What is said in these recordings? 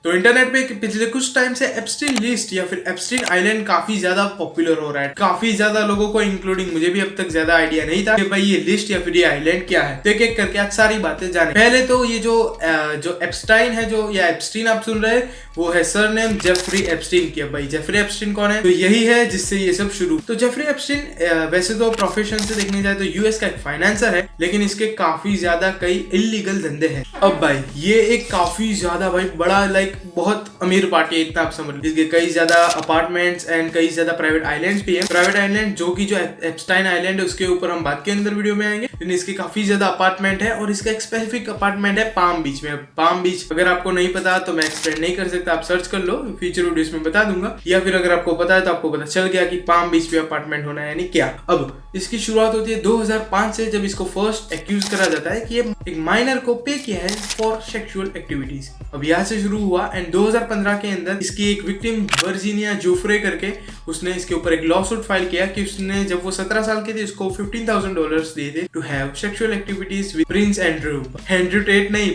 तो इंटरनेट पे पिछले कुछ टाइम से एप्स्टीन लिस्ट या फिर एप्स्टीन आइलैंड काफी ज्यादा पॉपुलर हो रहा है। काफी ज्यादा लोगों को इंक्लूडिंग मुझे भी अब तक ज्यादा आइडिया नहीं था कि भाई ये लिस्ट या फिर ये आइलैंड क्या है। तो एक एक करके आज सारी बातें जाने। पहले तो ये जो एप्स्टाइन है जो या एप्स्टीन आप सुन रहे हैं वो है सरनेम जेफरी एप्स्टीन की। भाई जेफरी एप्स्टीन कौन है? तो यही है जिससे ये सब शुरू। तो जेफरी एप्स्टीन वैसे तो प्रोफेशन से देखने जाए तो यूएस का एक फाइनेंसर है, लेकिन इसके काफी ज्यादा कई इलीगल धंधे हैं। अब भाई ये एक काफी ज्यादा भाई बड़ा बहुत अमीर पार्टी है, इतना आप समझ लीजिए। इसके कई ज्यादा अपार्टमेंट्स एंड कई ज्यादा प्राइवेट आइलैंड्स भी है। प्राइवेट आइलैंड जो एप्स्टाइन आइलैंड है उसके ऊपर हम बात के अंदर वीडियो में आएंगे, लेकिन इसके काफी ज्यादा अपार्टमेंट है और इसका एक स्पेसिफिक अपार्टमेंट है पाम बीच में। पाम बीच अगर आपको नहीं पता तो मैं एक्सप्लेन नहीं कर सकता, आप सर्च कर लो, फ्यूचर वीडियोस में बता दूंगा, या फिर अगर आपको पता है तो आपको पता चल गया कि पाम बीच पे अपार्टमेंट होना है यानी क्या। अब इसकी शुरुआत होती है 2005 से, जब इसको फर्स्ट एक्यूज करा जाता है कि ये एक माइनर को पे किया है फॉर सेक्सुअल एक्टिविटीज। अब यहाँ से शुरू हुआ एंड 2015 के अंदर इसकी एक विक्टिम वर्जीनिया जोफ्रे करके उसने इसके ऊपर एक लॉ सूट फाइल किया कि उसने जब वो 17 साल की थी उसको $15,000 दिए थे to have sexual activities with Prince Andrew. Andrew Tate नहीं,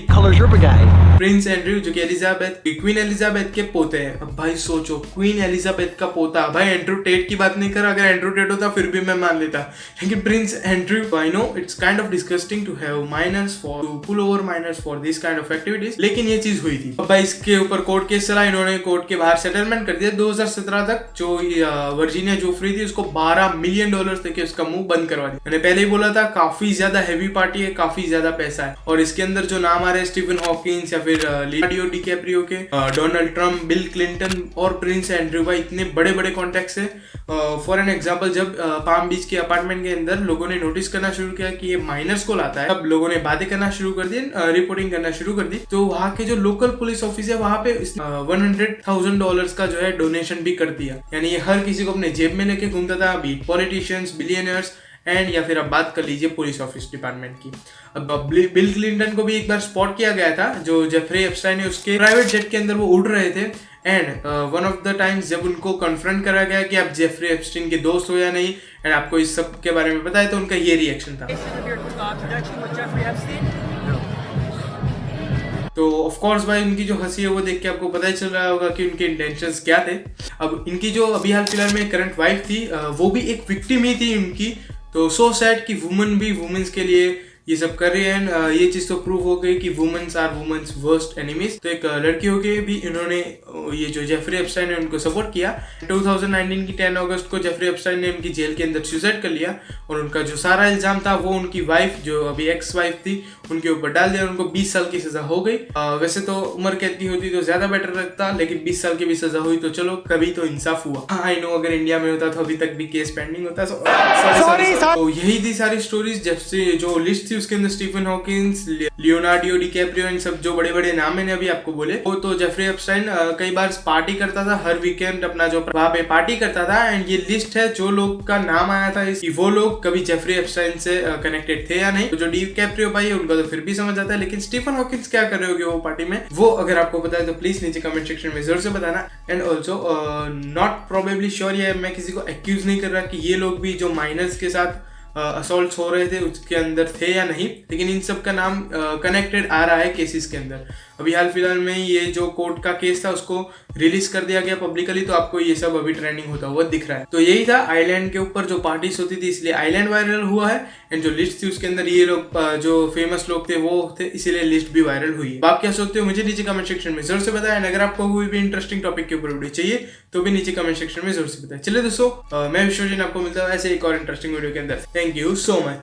प्रिंस एंड्रू जो कि क्वीन एलिजाबेथ के पोते हैं। अब भाई सोचो, क्वीन एलिजाबेथ का पोता। भाई एंड्रू टेट की बात नहीं कर, अगर एंड्रू टेट होता फिर भी मैं मान लेता, लेकिन Prince Andrew, I know it's kind of disgusting to have minors for to pull over minors for this kind of activities, लेकिन ये चीज हुई थी। अब भाई इसके ऊपर कोर्ट केस चला, इन्होंने कोर्ट के बाहर सेटलमेंट कर दिया। 2017 तक जो वर्जीनिया जोफ्री थी उसको $12 मिलियन देके उसका मुंह बंद करवा दिया। मैंने पहले ही बोला था काफी ज्यादा हैवी पार्टी है, काफी ज्यादा पैसा है, और इसके अंदर जो नाम आ रहे हैं स्टीफन हॉकिंस या फिर लियोनार्डो डिकैप्रियो के, डोनाल्ड ट्रम्प, बिल क्लिंटन और प्रिंस एंड्रू, भाई इतने बड़े बड़े कॉन्टेक्ट्स है। फॉर एन एग्जांपल, जब पाम बीच के अपार्टमेंट के अंदर लोगों ने नोटिस करना शुरू किया कि ये माइनर्स को लाता है, अब लोगों ने बातें करना शुरू कर दी, रिपोर्टिंग करना शुरू कर दी। तो वहाँ के जो लोकल पुलिस ऑफिस है वहाँ पे $100,000 का जो है डोनेशन भी कर दिया। यानी ये हर किसी को अपने जेब में लेके घूमता था, बी पॉलिटिशियंस, बिलियनर्स एंड या फिर अब बात कर लीजिए पुलिस ऑफिस डिपार्टमेंट की। अब बिल क्लिंटन को भी एक बार स्पॉट किया गया था, जो जेफरी एप्स्टाइन है उसके प्राइवेट जेट के अंदर वो उड़ रहे थे, and one of the times जब उनको कन्फ्रंट करा गया कि आप जेफरी एप्स्टाइन के दोस्त हो या नहीं एंड आपको इस सब के बारे में पता है, तो उनका ये रिएक्शन था। तो ऑफ कोर्स भाई उनकी जो हंसी है वो देख के आपको पता ही चल रहा होगा कि उनके इंटेंशंस क्या थे। अब इनकी जो अभी हाल फिलहाल में करंट वाइफ थी वो भी एक विक्टिम ही थी उनकी। तो सो सैड कि वुमेन भी वुमेन्स के लिए ये सब कर रही है। ये चीज तो प्रूव हो गई कि womens are womens worst enemies. तो एक लड़की हो के भी इन्होंने ये जो जेफरी एप्स्टाइन ने उनको सपोर्ट किया। 2019 की 10 अगस्त को जेफरी एप्स्टाइन ने उनकी जेल के अंदर सुसाइड कर लिया, और उनका जो सारा इल्जाम था वो उनकी वाइफ, जो अभी एक्स वाइफ थी, उनके ऊपर डाल दिया। उनको 20 साल की सजा हो गई। वैसे तो उम्र कैद की होती तो ज्यादा बेटर लगता, लेकिन 20 साल की भी सजा हुई तो चलो कभी तो इंसाफ हुआ। आई नो अगर इंडिया में होता तो अभी तक भी केस पेंडिंग होता। तो यही थी सारी स्टोरीज। जब से जो लिस्ट थी उसके अंदर स्टीफन हॉकिंस, लियोनार्डो डिकैप्रियो, इन सब जो बड़े बड़े नाम मैंने अभी आपको बोले, वो तो जेफरी एप्स्टाइन कई बार पार्टी करता था, हर वीकेंड अपना जो वहां पे पार्टी करता था। एंड ये लिस्ट है जो लोग का नाम आया था वो लोग कभी जेफरी एप्स्टाइन से कनेक्टेड थे या नहीं। तो जो डिकैप्रियो भाई है उनका तो फिर भी समझ आता है, लेकिन स्टीफन हॉकिंस क्या कर रहे होगे वो पार्टी में, वो अगर आपको पता है तो प्लीज नीचे कमेंट सेक्शन में जरूर से बताना। And also not probably sure, ये मैं किसी को एक्यूज नहीं कर रहा कि ये लोग भी जो माइनर्स के साथ असॉल्ट हो रहे थे उसके अंदर थे या नहीं, लेकिन इन सब का नाम कनेक्टेड आ रहा है केसेस के अंदर। अभी हाल फिलहाल में ये जो कोर्ट का केस था उसको रिलीज कर दिया गया पब्लिकली, तो आपको ये सब अभी ट्रेंडिंग होता हुआ दिख रहा है। तो यही था आइलैंड के ऊपर जो पार्टीज होती थी, इसलिए आइलैंड वायरल हुआ है। एंड जो लिस्ट थी उसके अंदर ये लोग जो फेमस लोग थे वो थे, इसीलिए लिस्ट भी वायरल हुई है। आप क्या सोचते हो मुझे नीचे कमेंट सेक्शन में जरूर से बताएं। अगर आपको कोई भी इंटरेस्टिंग टॉपिक के ऊपर वीडियो चाहिए तो भी नीचे कमेंट सेक्शन में जरूर से बताएं। चलिए दोस्तों, मैं विश्वजीत आपको मिलता हूँ ऐसे एक और इंटरेस्टिंग वीडियो के अंदर। Thank you so much.